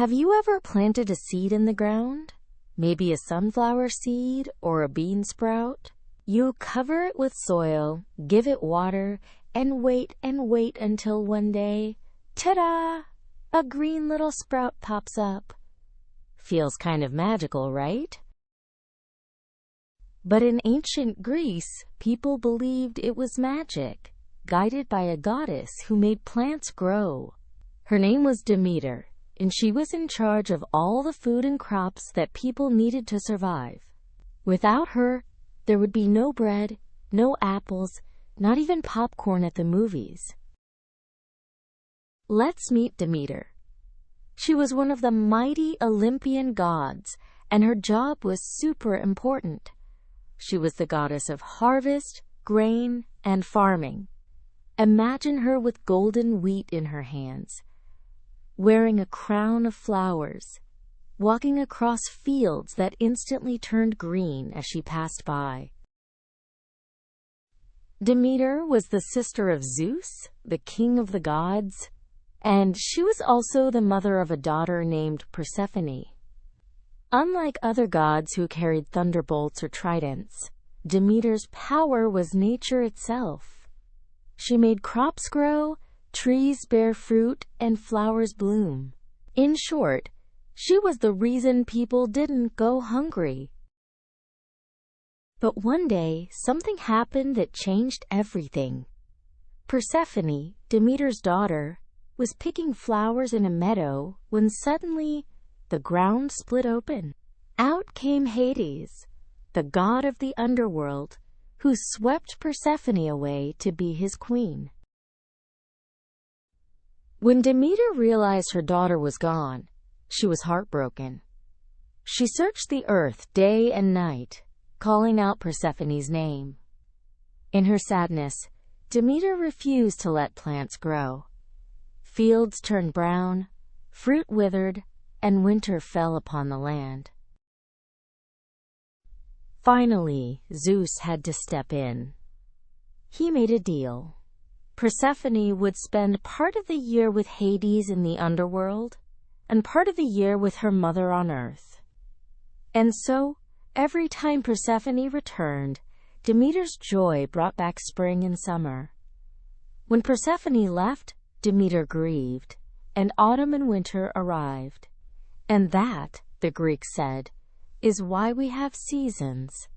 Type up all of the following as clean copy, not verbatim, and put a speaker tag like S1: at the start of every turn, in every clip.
S1: Have you ever planted a seed in the ground? Maybe a sunflower seed or a bean sprout? You cover it with soil, give it water, and wait until one day, ta-da! A green little sprout pops up. Feels kind of magical, right? But in ancient Greece, people believed it was magic, guided by a goddess who made plants grow. Her name was Demeter, and she was in charge of all the food and crops that people needed to survive. Without her, there would be no bread, no apples, not even popcorn at the movies. Let's meet Demeter. She was one of the mighty Olympian gods, and her job was super important. She was the goddess of harvest, grain, and farming. Imagine her with golden wheat in her hands, wearing a crown of flowers, walking across fields that instantly turned green as she passed by. Demeter was the sister of Zeus, the king of the gods, and she was also the mother of a daughter named Persephone. Unlike other gods who carried thunderbolts or tridents, Demeter's power was nature itself. She made crops grow, trees bear fruit, and flowers bloom. In short, she was the reason people didn't go hungry. But one day, something happened that changed everything. Persephone, Demeter's daughter, was picking flowers in a meadow when suddenly the ground split open. Out came Hades, the god of the underworld, who swept Persephone away to be his queen. When Demeter realized her daughter was gone, she was heartbroken. She searched the earth day and night, calling out Persephone's name. In her sadness, Demeter refused to let plants grow. Fields turned brown, fruit withered, and winter fell upon the land. Finally, Zeus had to step in. He made a deal. Persephone would spend part of the year with Hades in the underworld, and part of the year with her mother on earth. And so, every time Persephone returned, Demeter's joy brought back spring and summer. When Persephone left, Demeter grieved, and autumn and winter arrived. And that, the Greeks said, is why we have seasons.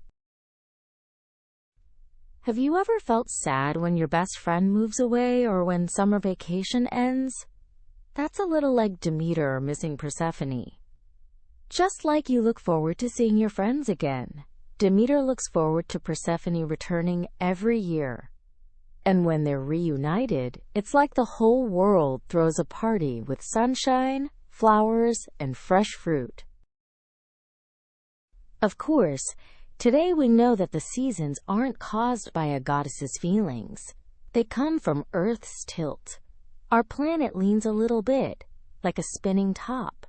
S1: Have you ever felt sad when your best friend moves away or when summer vacation ends? That's a little like Demeter missing Persephone. Just like you look forward to seeing your friends again, Demeter looks forward to Persephone returning every year. And when they're reunited, it's like the whole world throws a party with sunshine, flowers, and fresh fruit. Of course, today we know that the seasons aren't caused by a goddess's feelings. They come from Earth's tilt. Our planet leans a little bit, like a spinning top.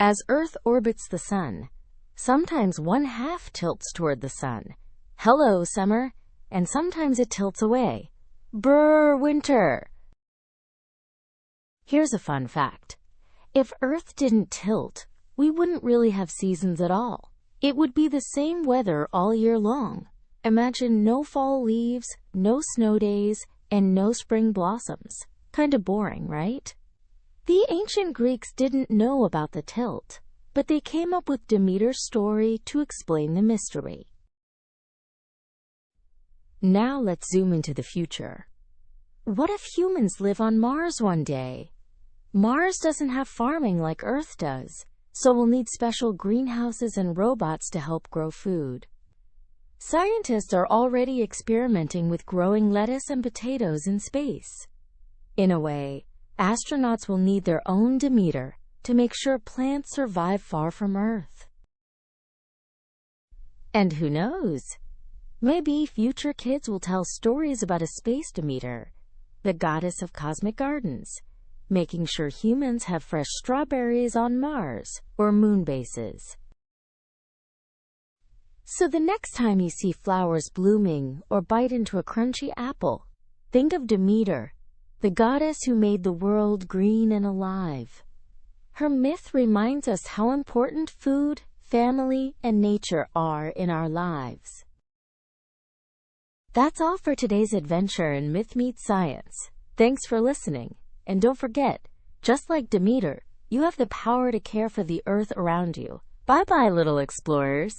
S1: As Earth orbits the sun, sometimes one half tilts toward the sun. Hello, summer. And sometimes it tilts away. Brr, winter. Here's a fun fact. If Earth didn't tilt, we wouldn't really have seasons at all. It would be the same weather all year long. Imagine no fall leaves, no snow days, and no spring blossoms. Kinda boring, right? The ancient Greeks didn't know about the tilt, but they came up with Demeter's story to explain the mystery. Now let's zoom into the future. What if humans live on Mars one day? Mars doesn't have farming like Earth does, so we'll need special greenhouses and robots to help grow food. Scientists are already experimenting with growing lettuce and potatoes in space. In a way, astronauts will need their own Demeter to make sure plants survive far from Earth. And who knows? Maybe future kids will tell stories about a space Demeter, the goddess of cosmic gardens, making sure humans have fresh strawberries on Mars or moon bases. So the next time you see flowers blooming or bite into a crunchy apple, think of Demeter, the goddess who made the world green and alive. Her myth reminds us how important food, family, and nature are in our lives. That's all for today's adventure in Myth Meets Science. Thanks for listening. And don't forget, just like Demeter, you have the power to care for the earth around you. Bye-bye, little explorers.